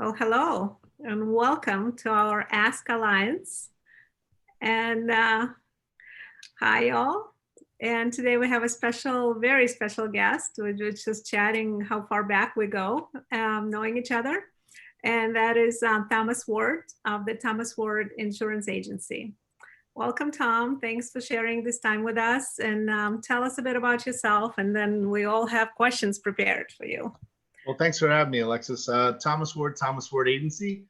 Well, hello and welcome to our Ask Alliance. And hi, y'all. And today we have a special, very special guest. We're just chatting how far back we go, knowing each other. And that is Thomas Ward of the Thomas Ward Insurance Agency. Welcome, Tom. Thanks for sharing this time with us. And tell us a bit about yourself. And then we all have questions prepared for you. Well, thanks for having me, Alexis. Thomas Ward Agency.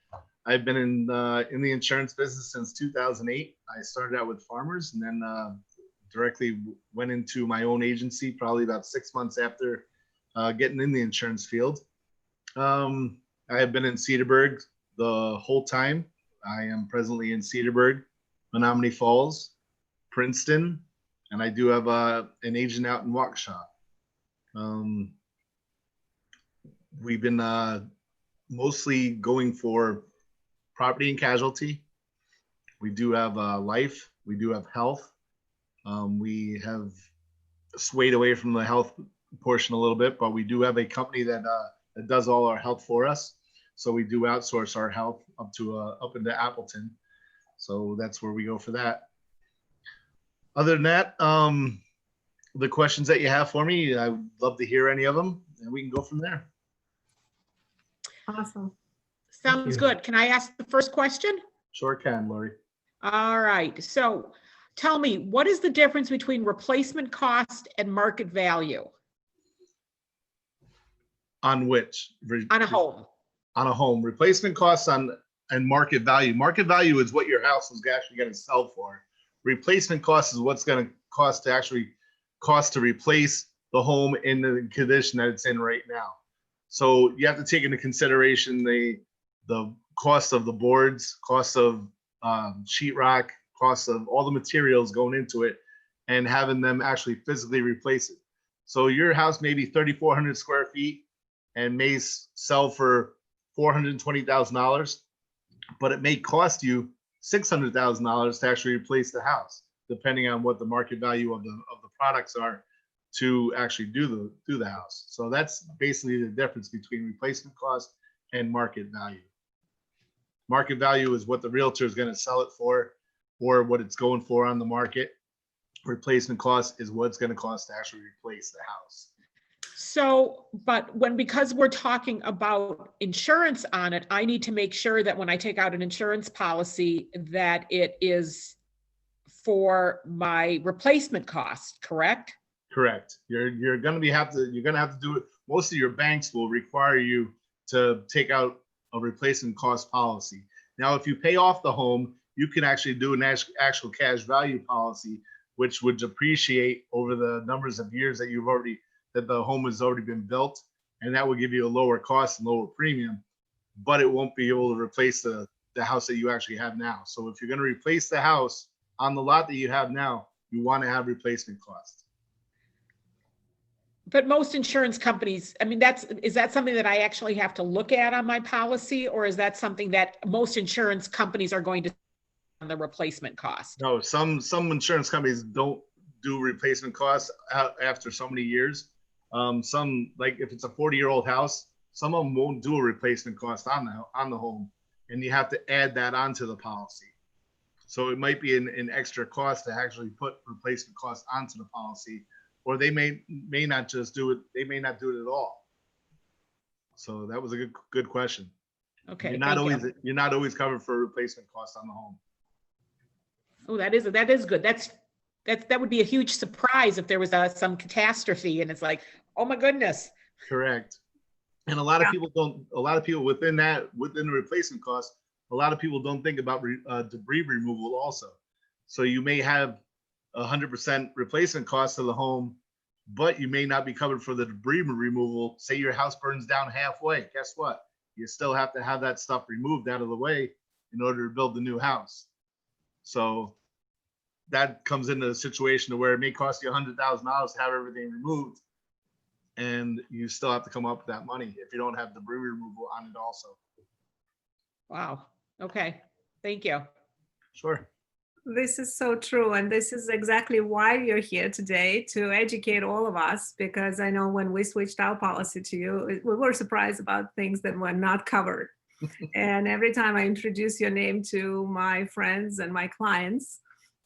I've been in the insurance business since 2008. I started out with farmers and then directly went into my own agency probably about 6 months after getting in the insurance field. I have been in Cedarburg the whole time. I am presently in Cedarburg, Menominee Falls, Princeton, and I do have an agent out in Waukesha. We've been mostly going for property and casualty. We do have life. We do have health. We have swayed away from the health portion a little bit, but we do have a company that does all our health for us. So we do outsource our health up into Appleton. So that's where we go for that. Other than that, the questions that you have for me, I would love to hear any of them, and we can go from there. Awesome. Sounds good. Can I ask the first question? Sure can, Lori. All right. So tell me, what is the difference between replacement cost and market value? On which? On a home. On a home. Replacement costs and market value. Market value is what your house is actually going to sell for. Replacement cost is what's going to cost to replace the home in the condition that it's in right now. So you have to take into consideration the cost of the boards, cost of sheetrock, cost of all the materials going into it, and having them actually physically replace it. So your house may be 3,400 square feet and may sell for $420,000, but it may cost you $600,000 to actually replace the house, depending on what the market value of the products are to actually do the house. So that's basically the difference between replacement cost and market value. Market value is what the realtor is going to sell it for, or what it's going for on the market. Replacement cost is what it's going to cost to actually replace the house. So, but because we're talking about insurance on it, I need to make sure that when I take out an insurance policy that it is for my replacement cost, correct? Correct. You're going to have to do it. Most of your banks will require you to take out a replacement cost policy. Now, if you pay off the home, you can actually do an actual cash value policy, which would depreciate over the numbers of years that the home has already been built, and that will give you a lower cost and lower premium, but it won't be able to replace the house that you actually have now. So if you're going to replace the house on the lot that you have now, you want to have replacement costs. But most insurance companies, I mean, is that something that I actually have to look at on my policy, or is that something that most insurance companies are going to on the replacement cost? No, some insurance companies don't do replacement costs after so many years. Some, like if it's a 40-year-old house, some of them won't do a replacement cost on the home, and you have to add that onto the policy. So it might be an extra cost to actually put replacement cost onto the policy, or they may not just do it. They may not do it at all. So that was a good question. Okay. You're not always covered for replacement cost on the home. Oh, that is good. That would be a huge surprise if there was some catastrophe and it's like, oh my goodness. Correct. And a lot of people within the replacement cost, a lot of people don't think about debris removal also. So you may have 100% replacement cost of the home, but you may not be covered for the debris removal. Say your house burns down halfway. Guess what? You still have to have that stuff removed out of the way in order to build the new house. So that comes into the situation where it may cost you $100,000 to have everything removed, and you still have to come up with that money if you don't have debris removal on it also. Wow. Okay. Thank you. Sure. This is so true. And this is exactly why you're here today, to educate all of us, because I know when we switched our policy to you, we were surprised about things that were not covered. And every time I introduce your name to my friends and my clients,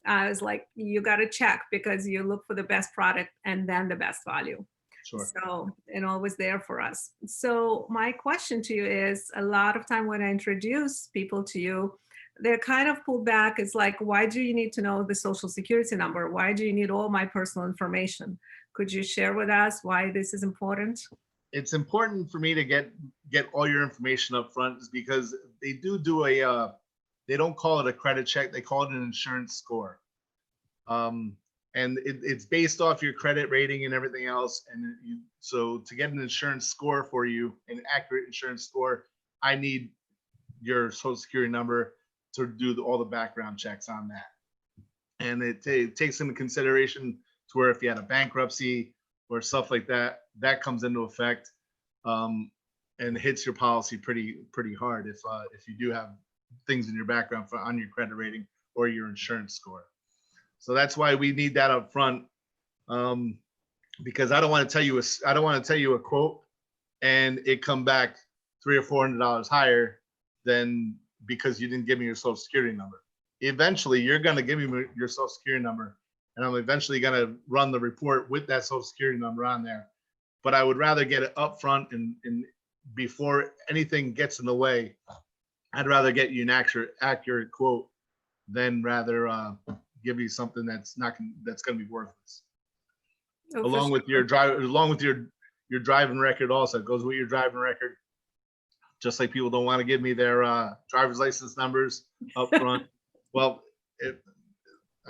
I was like, you got to check because you look for the best product and then the best value. Sure. So, and always there for us. So my question to you is, a lot of time when I introduce people to you, they're kind of pulled back. It's like, why do you need to know the social security number? Why do you need all my personal information? Could you share with us why this is important? It's important for me to get all your information up front is because they do a they don't call it a credit check, they call it an insurance score. And it's based off your credit rating and everything else. And so to get an insurance score for you, an accurate insurance score, I need your social security number to do all the background checks on that. And it takes into consideration to where if you had a bankruptcy or stuff like that, that comes into effect, and hits your policy pretty hard if you do have things in your background on your credit rating or your insurance score. So that's why we need that up front, because I don't want to tell you a quote and it come back $300 or $400 higher than because you didn't give me your social security number. Eventually, you're going to give me your social security number, and I'm eventually going to run the report with that social security number on there. But I would rather get it up front and before anything gets in the way. I'd rather get you an accurate quote than rather give you something that's going to be worthless. Oh, for Along sure. with your driving record, also it goes with your driving record. Just like people don't want to give me their driver's license numbers up front. Well,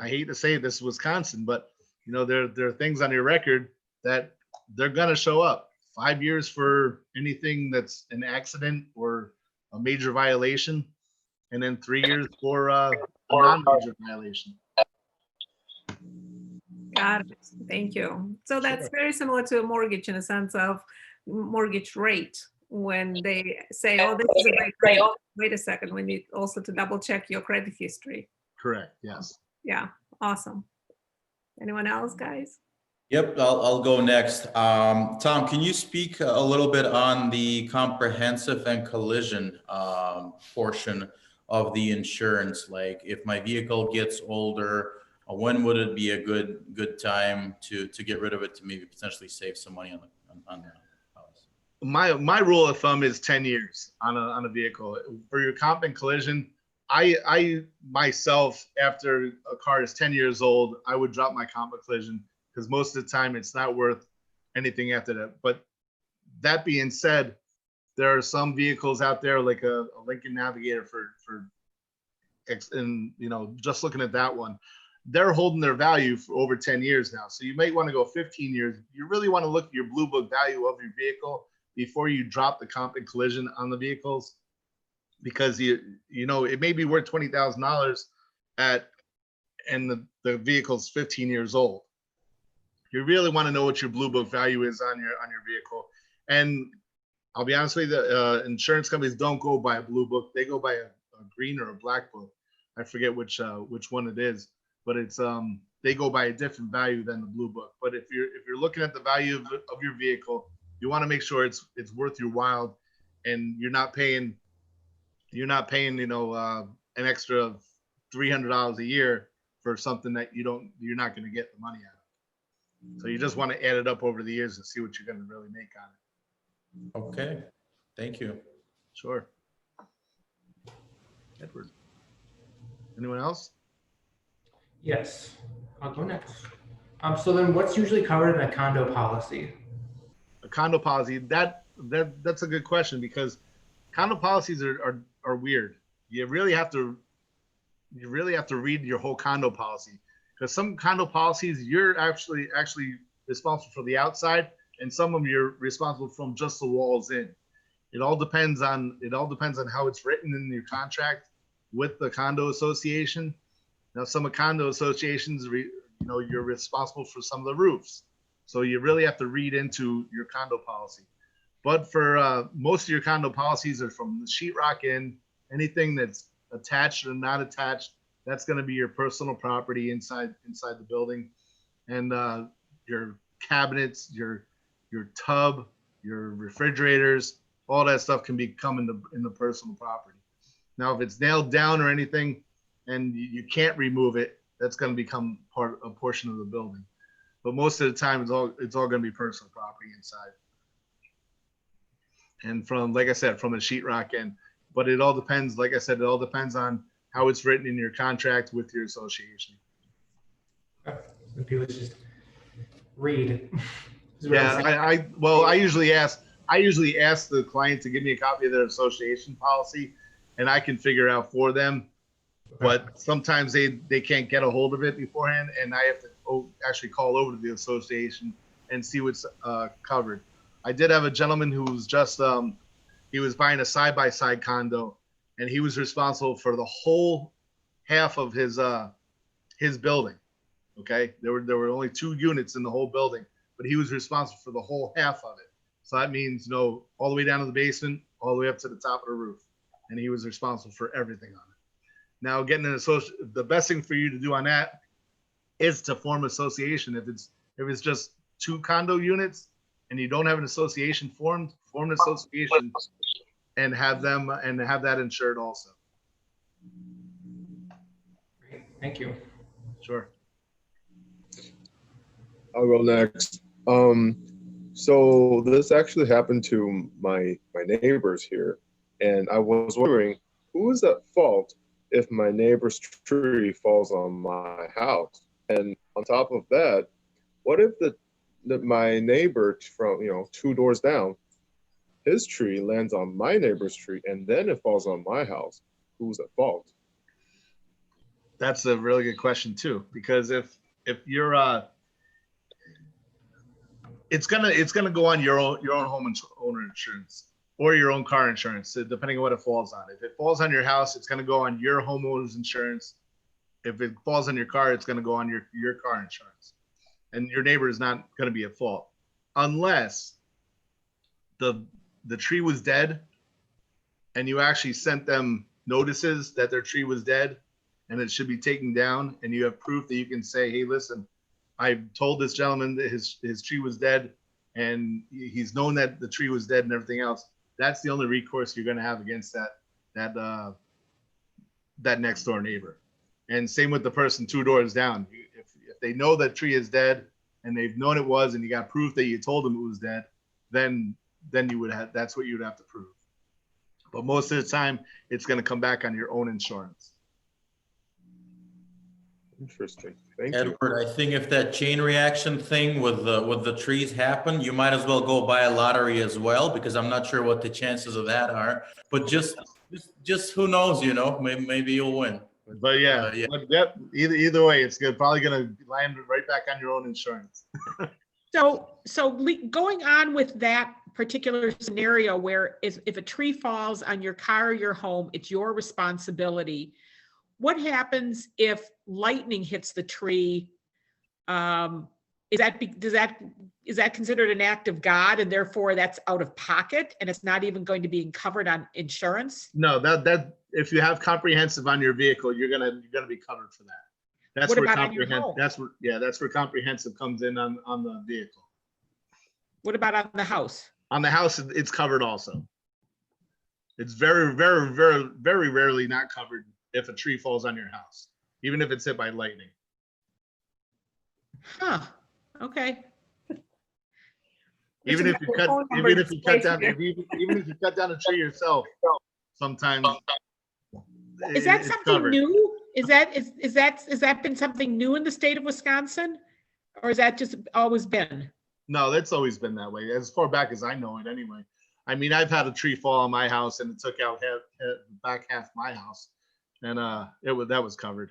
I hate to say this, Wisconsin, but you know there are things on your record that they're gonna show up. 5 years for anything that's an accident or a major violation, and then 3 years for a non-major violation. Got it. Thank you. So that's Sure. very similar to a mortgage in a sense of mortgage rate. When they say, oh, this is a great rate, wait a second, we need also to double check your credit history. Correct. Yes. Yeah, awesome. Anyone else, guys? Yep, I'll go next. Tom, can you speak a little bit on the comprehensive and collision portion of the insurance? Like if my vehicle gets older, when would it be a good time to get rid of it to maybe potentially save some money on the house? My rule of thumb is 10 years on a vehicle. For your comp and collision, I myself, after a car is 10 years old, I would drop my comp and collision because most of the time it's not worth anything after that. But that being said, there are some vehicles out there like a Lincoln Navigator and you know, just looking at that one, they're holding their value for over 10 years now. So you might want to go 15 years. You really want to look at your blue book value of your vehicle before you drop the comp and collision on the vehicles, because you know it may be worth $20,000 and the vehicle's 15 years old. You really want to know what your blue book value is on your vehicle. And I'll be honest with you, insurance companies don't go by a blue book; they go by a green or a black book. I forget which one it is, but it's they go by a different value than the blue book. But if you're looking at the value of your vehicle, you want to make sure it's worth your while, and you're not paying you know an extra $300 a year for something that you're not going to get the money out of. So you just want to add it up over the years and see what you're going to really make on it. Okay, thank you. Sure. Edward. Anyone else? Yes, I'll go next. So then what's usually covered in a condo policy? A condo policy, that's a good question, because condo policies are weird. You really have to read your whole condo policy, because some condo policies you're actually responsible for the outside, and some of them you're responsible from just the walls in. It all depends on how it's written in your contract with the condo association. Now, some of condo associations, you're responsible for some of the roofs, so you really have to read into your condo policy. But for most of your condo policies are from the sheetrock in, anything that's attached or not attached, that's going to be your personal property inside the building, and your cabinets, your tub, your refrigerators, all that stuff can become in the personal property. Now, if it's nailed down or anything and you can't remove it, that's going to become a portion of the building. But most of the time, it's all going to be personal property inside. And from, like I said, from the sheetrock end, but it all depends. Like I said, it all depends on how it's written in your contract with your association. Some people just read. Yeah, I usually ask the client to give me a copy of their association policy, and I can figure out for them. But sometimes they can't get a hold of it beforehand, and I have to actually call over to the association and see what's covered. I did have a gentleman who was just he was buying a side-by-side condo, and he was responsible for the whole half of his building. Okay, there were only 2 units in the whole building, but he was responsible for the whole half of it. So that means, all the way down to the basement, all the way up to the top of the roof, and he was responsible for everything on it. Now, getting the best thing for you to do on that is to form an association. If it's just 2 condo units and you don't have an association form an association and have that insured also. Great. Thank you. Sure. I'll go next. So this actually happened to my neighbors here, and I was wondering who is at fault if my neighbor's tree falls on my house. And on top of that, what if my neighbor from 2 doors down, his tree lands on my neighbor's tree and then it falls on my house? Who's at fault? That's a really good question too, because if you're it's gonna go on your own owner insurance or your own car insurance, depending on what it falls on. If it falls on your house, it's gonna go on your homeowner's insurance. If it falls on your car, it's gonna go on your car insurance, and your neighbor is not gonna be at fault unless the tree was dead and you actually sent them notices that their tree was dead and it should be taken down, and you have proof that you can say, hey, listen, I told this gentleman that his tree was dead and he's known that the tree was dead and everything else. That's the only recourse you're going to have against that next door neighbor. And same with the person 2 doors down. If they know that tree is dead and they've known it was, and you got proof that you told them it was dead, then you would have, that's what you'd have to prove. But most of the time, it's going to come back on your own insurance. Interesting. Thank you. Edward, I think if that chain reaction thing with the trees happen, you might as well go buy a lottery as well, because I'm not sure what the chances of that are. But just who knows, maybe you'll win. But yeah. But yep, either way, it's good. Probably going to land right back on your own insurance. So going on with that particular scenario where if a tree falls on your car or your home, it's your responsibility. What happens if lightning hits the tree? Is that considered an act of God, and therefore that's out of pocket and it's not even going to be covered on insurance? No, that if you have comprehensive on your vehicle, you're gonna be covered for that. That's What where about on your home? That's where comprehensive comes in on the vehicle. What about on the house? On the house, it's covered also. It's very, very, very, very rarely not covered if a tree falls on your house, even if it's hit by lightning. Huh, okay. Even if you cut down a tree yourself, sometimes Is that it's something covered. new? Is that been something new in the state of Wisconsin? Or has that just always been? No, that's always been that way, as far back as I know it anyway. I mean, I've had a tree fall on my house and it took out back half my house, and that was covered.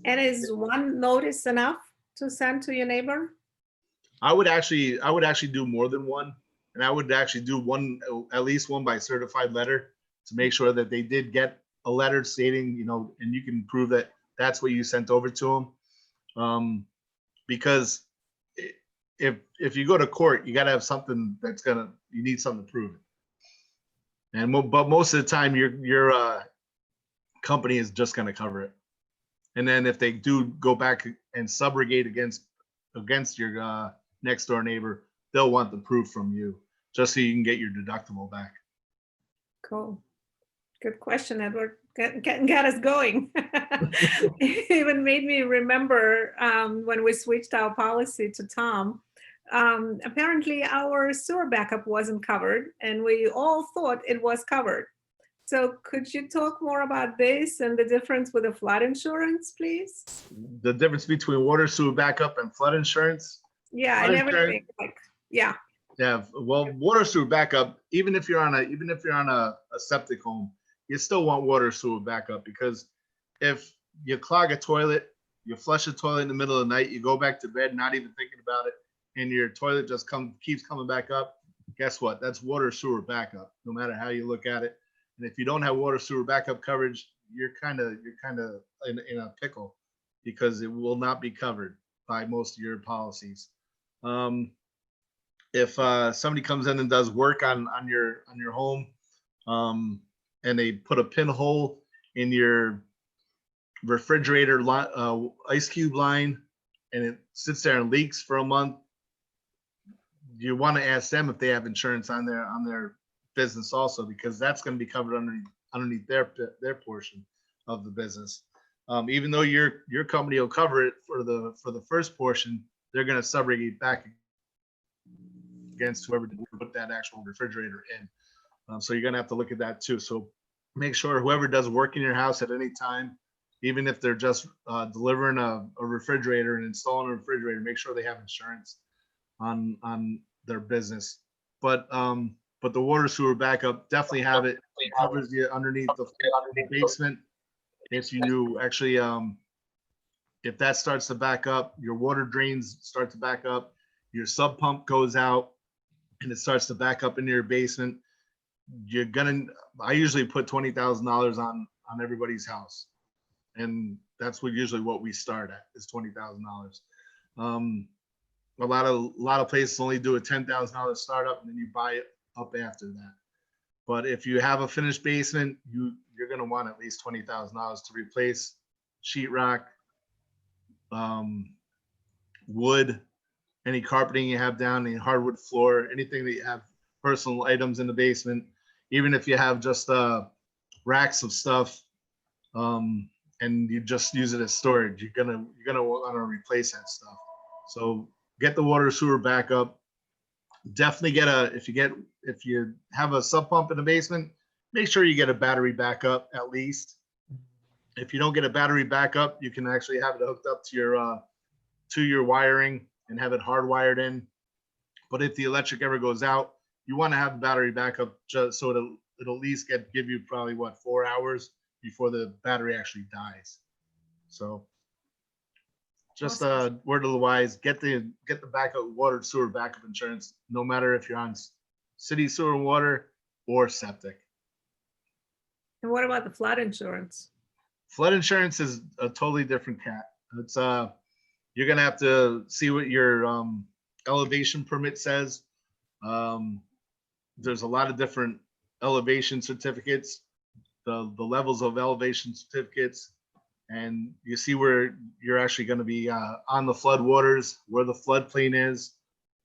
And is one notice enough to send to your neighbor? I would actually do more than one, and I would actually do one, at least one by certified letter, to make sure that they did get a letter stating, and you can prove that that's what you sent over to them. Because if you go to court, you got to have something you need something to prove it. But most of the time, your company is just going to cover it. And then if they do go back and subrogate against your next door neighbor, they'll want the proof from you. just so you can get your deductible back. Cool. Good question, Edward. Got us going. Even made me remember when we switched our policy to Tom. Apparently, our sewer backup wasn't covered, and we all thought it was covered. So, could you talk more about this and the difference with the flood insurance, please? The difference between water sewer backup and flood insurance. Yeah, Flood and insurance- everything. Like, yeah. Yeah, well, water sewer backup, even if you're on a septic home, you still want water sewer backup, because if you clog a toilet, you flush a toilet in the middle of the night, you go back to bed not even thinking about it, and your toilet just keeps coming back up, guess what? That's water sewer backup, no matter how you look at it. And if you don't have water sewer backup coverage, you're kind of in a pickle, because it will not be covered by most of your policies. If somebody comes in and does work on your home, and they put a pinhole in your refrigerator ice cube line, and it sits there and leaks for a month, you want to ask them if they have insurance on their business also, because that's going to be covered underneath their portion of the business. Even though your company will cover it for the first portion, they're going to subrogate back against whoever put that actual refrigerator in. So you're going to have to look at that too. So make sure whoever does work in your house at any time, even if they're just delivering a refrigerator and installing a refrigerator, make sure they have insurance on their business. But the water sewer backup, definitely have it. It covers you underneath the basement. If you actually, if that starts to back up, your water drains start to back up, your sub pump goes out, and it starts to back up into your basement, I usually put $20,000 on everybody's house. And that's usually what we start at, is $20,000. A lot of places only do a $10,000 startup, and then you buy it up after that. But if you have a finished basement, you're going to want at least $20,000 to replace sheetrock, wood, any carpeting you have down, any hardwood floor, anything that you have personal items in the basement, even if you have just racks of stuff, and you just use it as storage, you're gonna want to replace that stuff. So get the water sewer backup. Definitely if you have a sub pump in the basement, make sure you get a battery backup at least. If you don't get a battery backup, you can actually have it hooked up to your wiring and have it hardwired in. But if the electric ever goes out, you want to have the battery backup just so it'll at least give you probably 4 hours before the battery actually dies. So just word of the wise, get the backup water sewer backup insurance, no matter if you're on city sewer and water or septic. And what about the flood insurance? Flood insurance is a totally different cat. It's you're gonna have to see what your elevation permit says. There's a lot of different elevation certificates, the levels of elevation certificates, and you see where you're actually going to be on the flood waters, where the floodplain is.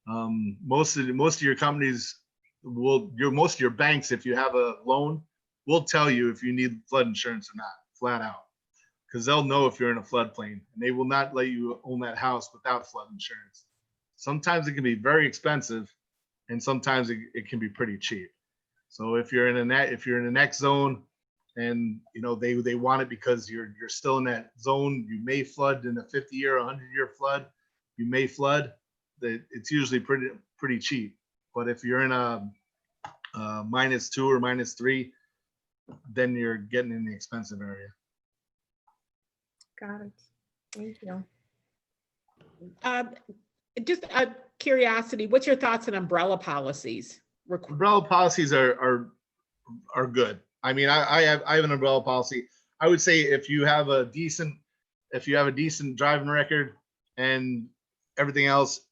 Most of your companies most of your banks, if you have a loan, will tell you if you need flood insurance or not, flat out, because they'll know if you're in a floodplain, and they will not let you own that house without flood insurance. Sometimes it can be very expensive, and sometimes it can be pretty cheap. So if you're in a next zone, and they want it because you're still in that zone, you may flood in a 50-year, 100-year flood. You may flood. It's usually pretty cheap. But if you're in a -2 or -3, then you're getting in the expensive area. Got it. Thank you. Just a curiosity, what's your thoughts on umbrella policies? Umbrella policies are good. I mean, I have an umbrella policy. I would say if you have a decent driving record and everything else,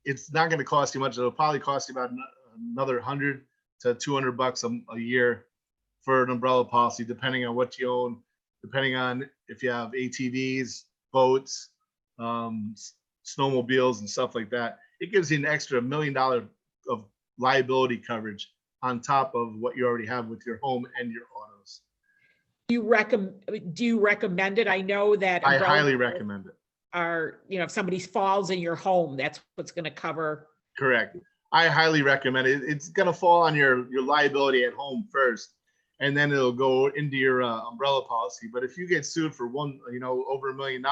it's not going to cost you much. It'll probably cost you about another $100 to $200 a year for an umbrella policy, depending on what you own, depending on if you have ATVs, boats, snowmobiles, and stuff like that. It gives you an extra $1 million of liability coverage on top of what you already have with your home and your autos. Do you recommend it? I know that I umbrella highly recommend it. are, if somebody falls in your home, that's what's going to cover. Correct. I highly recommend it. It's going to fall on your liability at home first, and then it'll go into your umbrella policy. But if you get sued for over $1 million,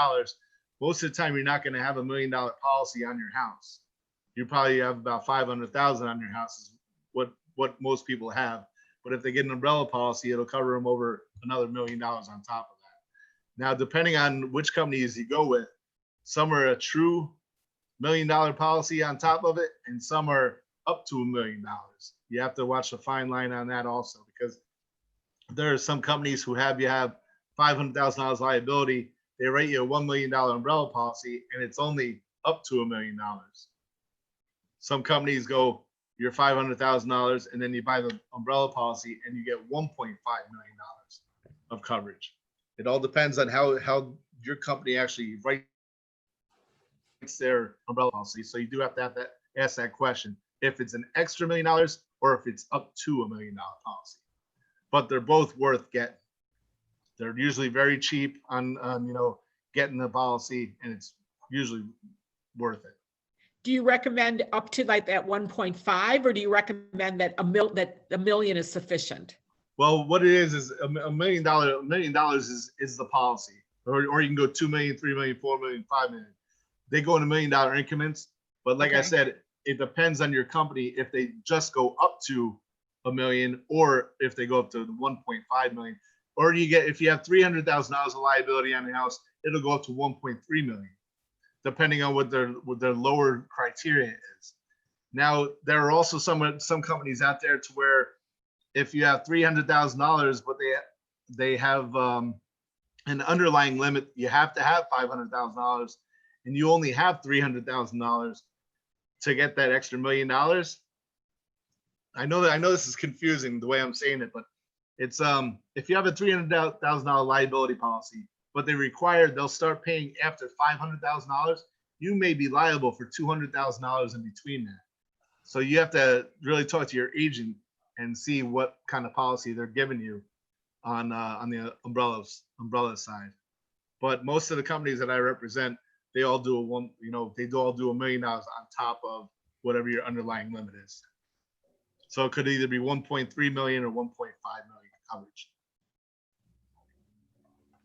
most of the time you're not going to have $1 million policy on your house. You probably have about 500,000 on your house is what most people have. But if they get an umbrella policy, it'll cover them over another $1 million on top of that. Now, depending on which companies you go with, some are a true $1 million policy on top of it, and some are up to $1 million. You have to watch the fine line on that also, because there are some companies who have $500,000 liability. They rate you a $1 million umbrella policy, and it's only up to $1 million. Some companies go, you're $500,000, and then you buy the umbrella policy and you get $1.5 million of coverage. It all depends on how your company actually writes their umbrella policy. So you do have to ask that question, if it's an extra $1 million or if it's up to $1 million policy. But they're both worth getting. They're usually very cheap on getting the policy, and it's usually worth it. Do you recommend up to like that 1.5, or do you recommend that $1 million is sufficient? Well, what it is $1 million. $1 million is the policy, or you can go 2 million, 3 million, 4 million, 5 million. They go in $1 million increments, but like I said, it depends on your company if they just go up to $1 million or if they go up to 1.5 million. Or if you have $300,000 of liability on your house, it'll go up to 1.3 million, depending on what their lower criteria is. Now, there are also some companies out there to where if you have $300,000, but they have an underlying limit, you have to have $500,000, and you only have $300,000 to get that extra $1 million. I know this is confusing the way I'm saying it, but it's if you have a $300,000 liability policy, but they'll start paying after $500,000, you may be liable for $200,000 in between that. So you have to really talk to your agent and see what kind of policy they're giving you on the umbrella side. But most of the companies that I represent, they all do $1 million on top of whatever your underlying limit is. So it could either be 1.3 million or 1.5 million coverage.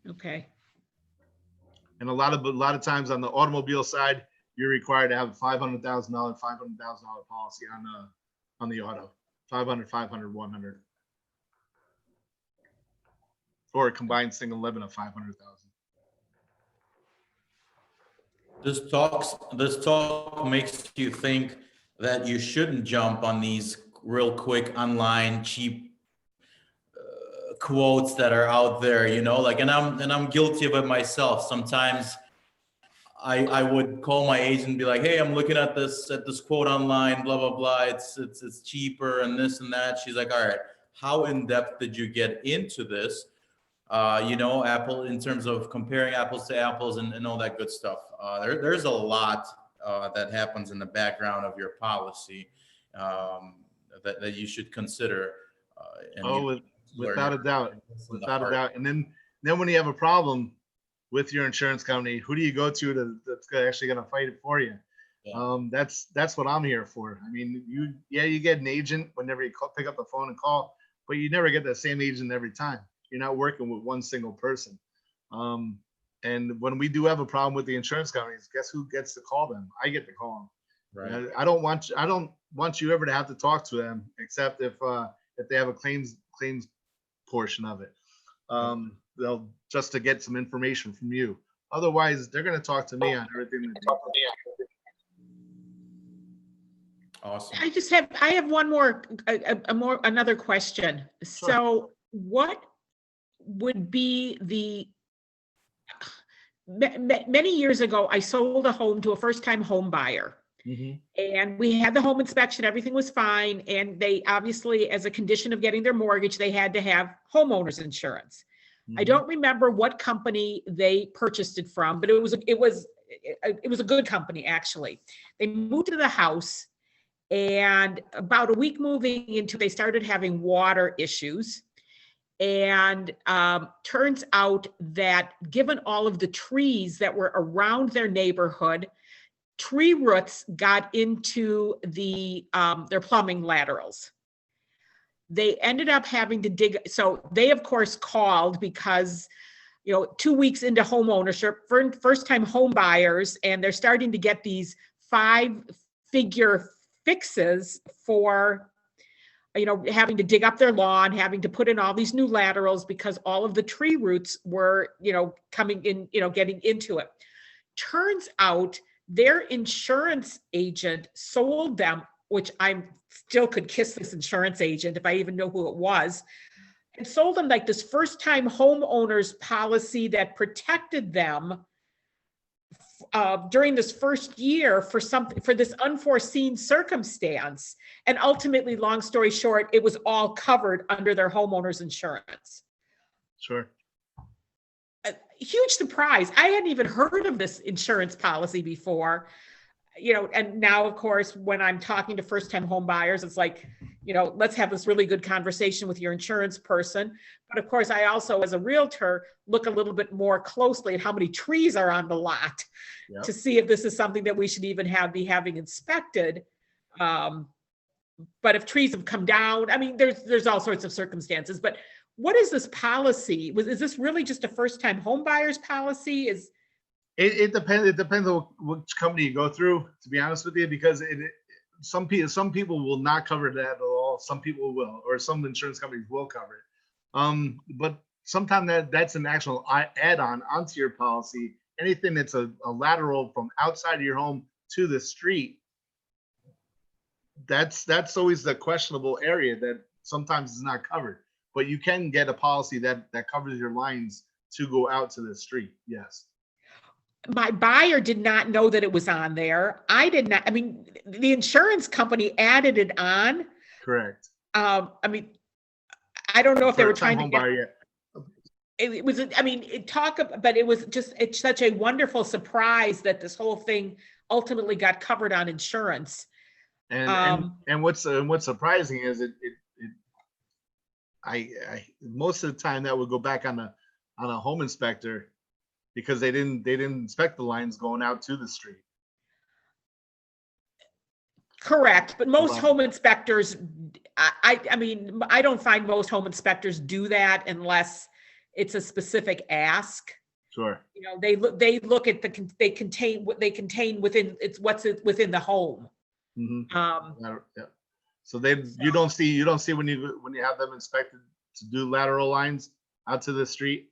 Okay. And a lot of times on the automobile side, you're required to have a $500,000 policy on the auto, 500, 500, 100, or a combined single limit of 500,000. This talk makes you think that you shouldn't jump on these real quick online cheap quotes that are out there, and I'm guilty of it myself. Sometimes I would call my agent and be like, hey, I'm looking at this quote online, blah, blah, blah. It's cheaper and this and that. She's like, all right, how in depth did you get into this? Apple, in terms of comparing apples to apples and all that good stuff. There's a lot that happens in the background of your policy that you should consider. Without a doubt. And then when you have a problem with your insurance company, who do you go to that's actually going to fight it for you? Yeah. That's what I'm here for. I mean, you get an agent whenever you pick up the phone and call, but you never get the same agent every time. You're not working with one single person. And when we do have a problem with the insurance companies, guess who gets to call them? I get to call them. Right. I don't want you ever to have to talk to them, except if they have a claims portion of it. They'll just to get some information from you. Otherwise, they're going to talk to me on everything that they do. Awesome. I have one more, another question. Sure. So what would be many years ago, I sold a home to a first-time home buyer. Mm-hmm. And we had the home inspection, everything was fine. And they obviously, as a condition of getting their mortgage, they had to have homeowners insurance. Mm-hmm. I don't remember what company they purchased it from, but it was a good company, actually. They moved to the house And about a week moving into, they started having water issues. And turns out that given all of the trees that were around their neighborhood, tree roots got into their plumbing laterals. They ended up having to dig. So they, of course, called because, 2 weeks into home ownership, first time home buyers, and they're starting to get these 5-figure fixes for, having to dig up their lawn, having to put in all these new laterals because all of the tree roots were, coming in, getting into it. Turns out their insurance agent sold them, which I still could kiss this insurance agent if I even know who it was, and sold them like this first time homeowners policy that protected them during this first year for this unforeseen circumstance. And ultimately, long story short, it was all covered under their homeowners insurance. Sure. A huge surprise. I hadn't even heard of this insurance policy before. And now, of course, when I'm talking to first-time home buyers, it's like, let's have this really good conversation with your insurance person. But of course, I also, as a realtor, look a little bit more closely at how many trees are on the lot to see if this is something that we should even be having inspected. But if trees have come down, I mean, there's all sorts of circumstances. But what is this policy? Is this really just a first-time home buyer's policy? It depends. It depends on which company you go through, to be honest with you, because some people will not cover that at all. Some people will, or some insurance companies will cover it. But sometimes that's an actual add-on onto your policy. Anything that's a lateral from outside of your home to the street, that's always the questionable area that sometimes is not covered. But you can get a policy that covers your lines to go out to the street. Yes. My buyer did not know that it was on there. I did not. I mean, the insurance company added it on. Correct. I mean, I don't know if they were trying to get. It was. I mean, but it was just. It's such a wonderful surprise that this whole thing ultimately got covered on insurance. And what's surprising is I most of the time that would go back on a home inspector, because they didn't inspect the lines going out to the street. Correct, but most home inspectors, I mean, I don't find most home inspectors do that unless it's a specific ask. Sure. They look at they contain within what's within the home. Mm-hmm. Yeah. So you don't see when you have them inspected to do lateral lines out to the street.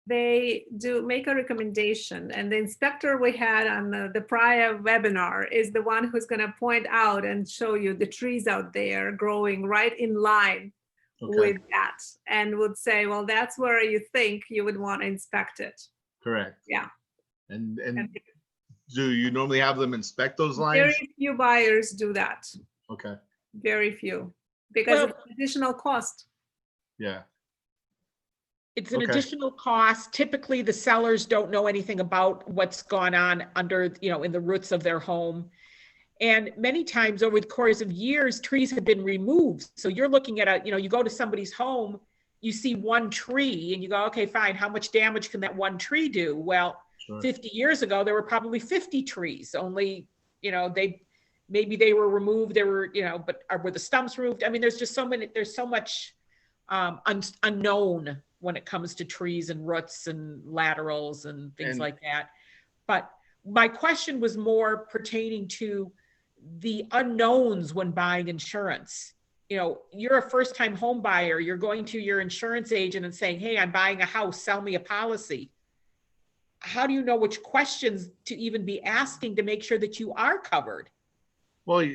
They do make a recommendation, and the inspector we had on the prior webinar is the one who's going to point out and show you the trees out there growing right in line with that, and would say, well, that's where you think you would want to inspect it. Correct. Yeah. And do you normally have them inspect those lines? Very few buyers do that. Okay. Very few, because it's additional cost. Yeah. It's an additional cost. Typically, the sellers don't know anything about what's gone on under, in the roots of their home. And many times over the course of years, trees have been removed. So you're looking at you go to somebody's home, you see one tree and you go, okay, fine. How much damage can that one tree do? Well, sure. 50 years ago, there were probably 50 trees, only, maybe they were removed. There were, but were the stumps removed? I mean, there's so much unknown when it comes to trees and roots and laterals and things like that. But my question was more pertaining to the unknowns when buying insurance. You're a first-time home buyer. You're going to your insurance agent and saying, hey, I'm buying a house, sell me a policy. How do you know which questions to even be asking to make sure that you are covered? Well,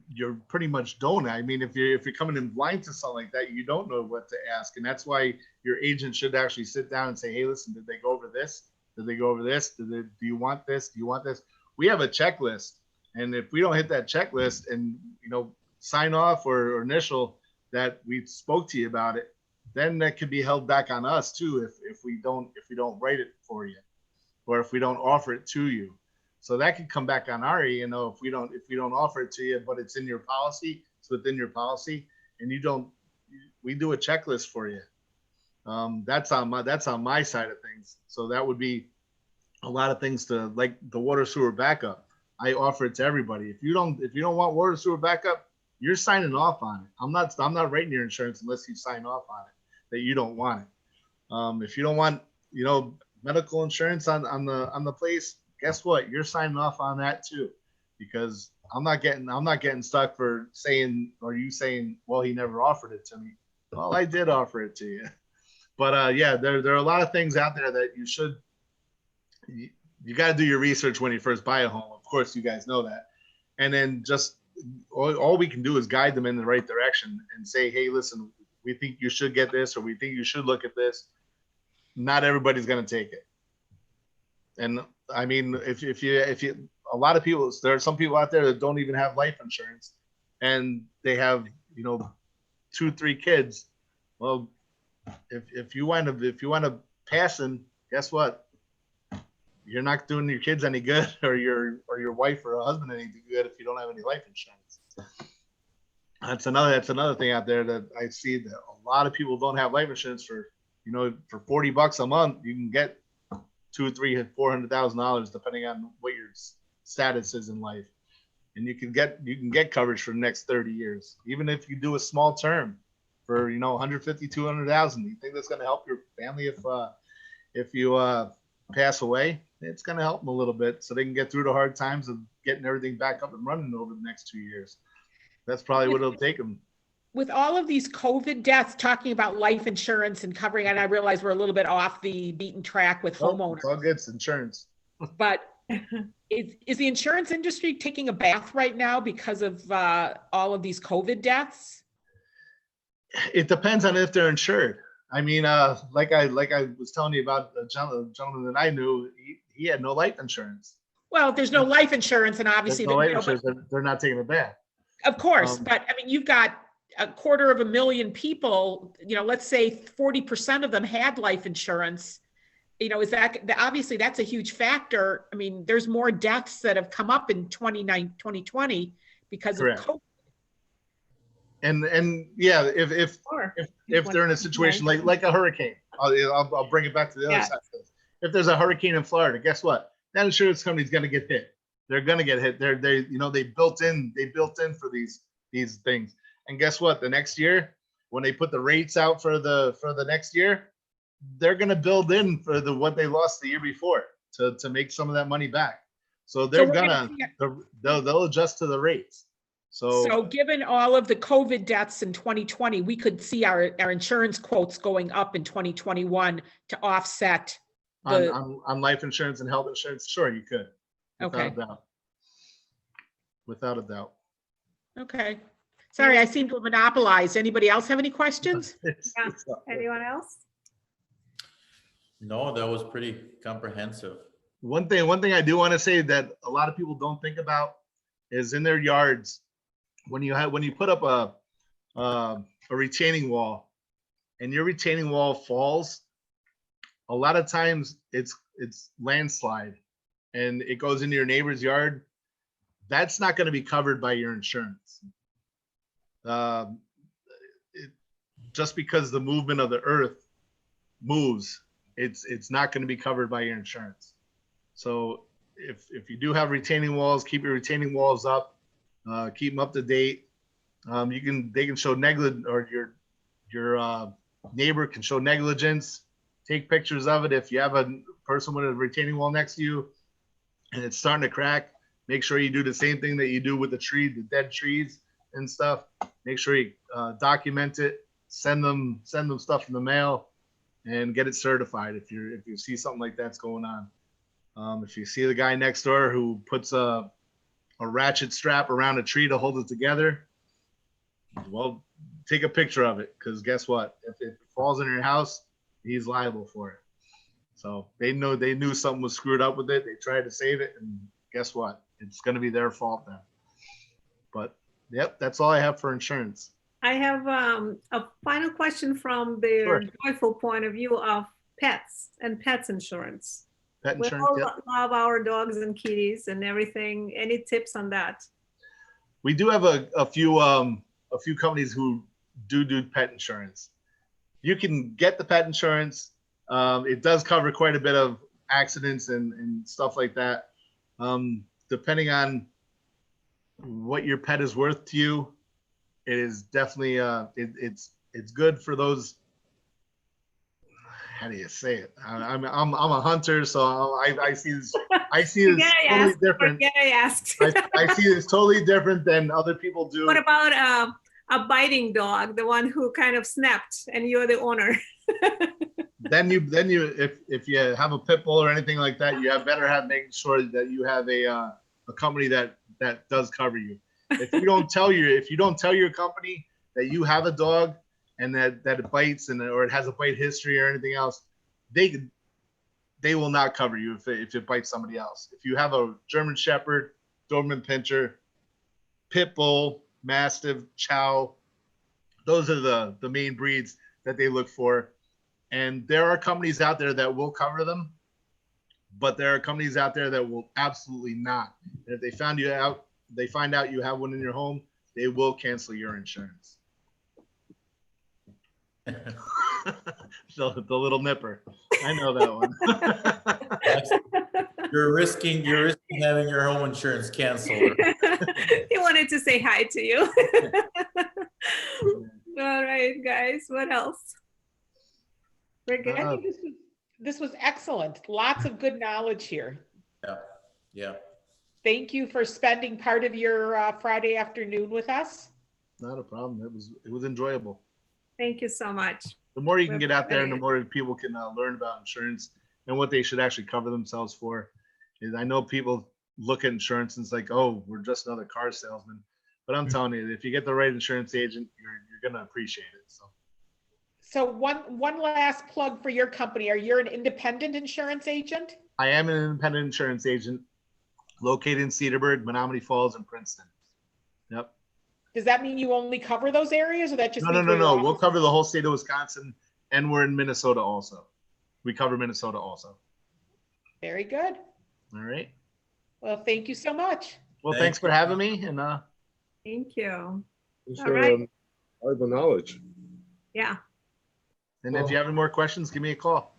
you're pretty much don't. I mean, if you're coming in blind to something like that, you don't know what to ask. And that's why your agent should actually sit down and say, hey, listen, did they go over this? Did they go over this? Do you want this? Do you want this? We have a checklist. And if we don't hit that checklist and, sign off or initial that we spoke to you about it, then that could be held back on us too if we don't write it for you, or if we don't offer it to you. So that could come back on our, if we don't offer it to you, but it's in your policy, it's within your policy, and we do a checklist for you. That's on my side of things. So that would be a lot of things to, like the water sewer backup. I offer it to everybody. If you don't want water sewer backup, you're signing off on it. I'm not writing your insurance unless you sign off on it that you don't want it. If you don't want, medical insurance on the place, guess what? You're signing off on that too, because I'm not getting stuck for saying, or you saying, well, he never offered it to me. Well, I did offer it to you. But yeah, there are a lot of things out there that you got to do your research when you first buy a home. Of course, you guys know that. And then just all we can do is guide them in the right direction and say, hey, listen, we think you should get this, or we think you should look at this. Not everybody's going to take it. And I mean, if you, a lot of people, there are some people out there that don't even have life insurance, and they have, 2, 3 kids. Well, if you wind up passing, guess what? You're not doing your kids any good, or your wife or a husband any good if you don't have any life insurance. That's another thing out there that I see, that a lot of people don't have life insurance for, for $40 a month, you can get $200,000, $300,000, $400,000 depending on what your status is in life, and you can get coverage for the next 30 years, even if you do a small term for 150,000, 200,000. You think that's going to help your family if you pass away? It's going to help them a little bit so they can get through the hard times of getting everything back up and running over the next 2 years. That's probably what it'll take them. With all of these COVID deaths, talking about life insurance and covering, and I realize we're a little bit off the beaten track with homeowners. It's all good. It's insurance. But is the insurance industry taking a bath right now because of all of these COVID deaths? It depends on if they're insured. I mean, like I was telling you about the gentleman that I knew, he had no life insurance. Well, there's no life insurance, and obviously no life insurance, they're not taking a bath. Of course, but I mean, you've got 250,000 people. Let's say 40% of them had life insurance. Is that obviously that's a huge factor? I mean, there's more deaths that have come up in 2020 because Correct. of COVID. And yeah, if they're in a situation like a hurricane, I'll bring it back to the other side. If there's a hurricane in Florida, guess what? That insurance company's going to get hit. They're going to get hit. They built in for these things. And guess what? The next year, when they put the rates out for the next year, they're going to build in for what they lost the year before to make some of that money back. So they'll adjust to the rates. So given all of the COVID deaths in 2020, we could see our insurance quotes going up in 2021 to offset on life insurance and health insurance. Sure, you could. Without a doubt. Okay. Sorry, I seem to have monopolized. Anybody else have any questions? Anyone else? No, that was pretty comprehensive. One thing I do want to say that a lot of people don't think about is in their yards, when you put up a retaining wall and your retaining wall falls, a lot of times it's landslide and it goes into your neighbor's yard. That's not going to be covered by your insurance. Just because the movement of the earth moves, it's not going to be covered by your insurance. So if you do have retaining walls, keep your retaining walls up, keep them up to date. They can show negligence, or your neighbor can show negligence. Take pictures of it. If you have a person with a retaining wall next to you and it's starting to crack, make sure you do the same thing that you do with the dead trees and stuff. Make sure you document it, send them stuff in the mail, and get it certified if you see something like that's going on. If you see the guy next door who puts a ratchet strap around a tree to hold it together, well, take a picture of it, because guess what? If it falls in your house, he's liable for it. So they knew something was screwed up with it. They tried to save it, and guess what? It's going to be their fault then. But yep, that's all I have for insurance. I have a final question from the joyful point of view of pets and pets insurance. Pet We insurance, all yep. love our dogs and kitties and everything. Any tips on that? We do have a few companies who do pet insurance. You can get the pet insurance. It does cover quite a bit of accidents and stuff like that. Depending on what your pet is worth to you, it is definitely it's good for those. How do you say it? I'm a hunter, so I see this Forget I totally asked. different. Forget I asked. I see this totally different than other people do. What about a biting dog, the one who kind of snapped and you're the owner? Then you if you have a pit bull or anything like that, you have better have making sure that you have a company that does cover you. If you don't tell your company that you have a dog and that it bites or it has a bite history or anything else, they will not cover you if it bites somebody else. If you have a German Shepherd, Doberman Pinscher, Pit Bull, Mastiff, Chow, those are the main breeds that they look for. And there are companies out there that will cover them, but there are companies out there that will absolutely not. And if they find out you have one in your home, they will cancel your insurance. So the little nipper, I know that one. You're risking having your home insurance canceled. He wanted to say hi to you. All right, guys, what else? We're good. I think this was excellent. Lots of good knowledge here. Yeah, yeah. Thank you for spending part of your Friday afternoon with us. Not a problem. It was enjoyable. Thank you so much. The more you can get out there and the more people can learn about insurance and what they should actually cover themselves for. Is I know people look at insurance and it's like, oh, we're just another car salesman. But I'm telling you, if you get the right insurance agent, you're going to appreciate it. So one last plug for your company. Are you an independent insurance agent? I am an independent insurance agent located in Cedarburg, Menominee Falls, and Princeton. Yep. Does that mean you only cover those areas, or that just No. means where your We'll office cover is? the whole state of Wisconsin, and we're in Minnesota also. We cover Minnesota also. Very good. All right. Well, thank you so much. Well, Thank thanks for you. having me. And Thank you. Thanks All for right. valuable knowledge. Yeah, if you have any more questions, give me a call.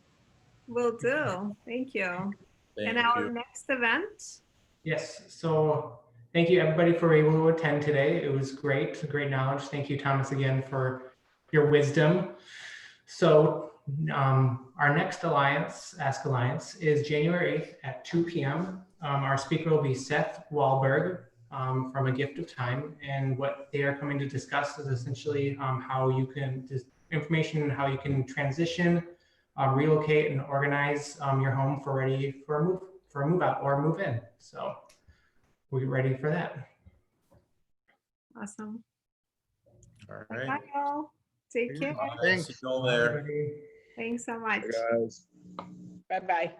will do. Thank you. And Thank our you. next event? Yes, so thank you everybody for able to attend today. It was great knowledge. Thank you, Thomas, again for your wisdom. So our next Alliance, Ask Alliance, is January 8th at 2 p.m. Our speaker will be Seth Wahlberg from A Gift of Time. And what they are coming to discuss is essentially how you can, information on how you can transition, relocate, and organize your home for a move out or move in. So we're ready for that. Awesome. All Bye, right. y'all. Take care. Thanks. See you all there. Everybody. Thanks so much. Hey guys. Bye-bye.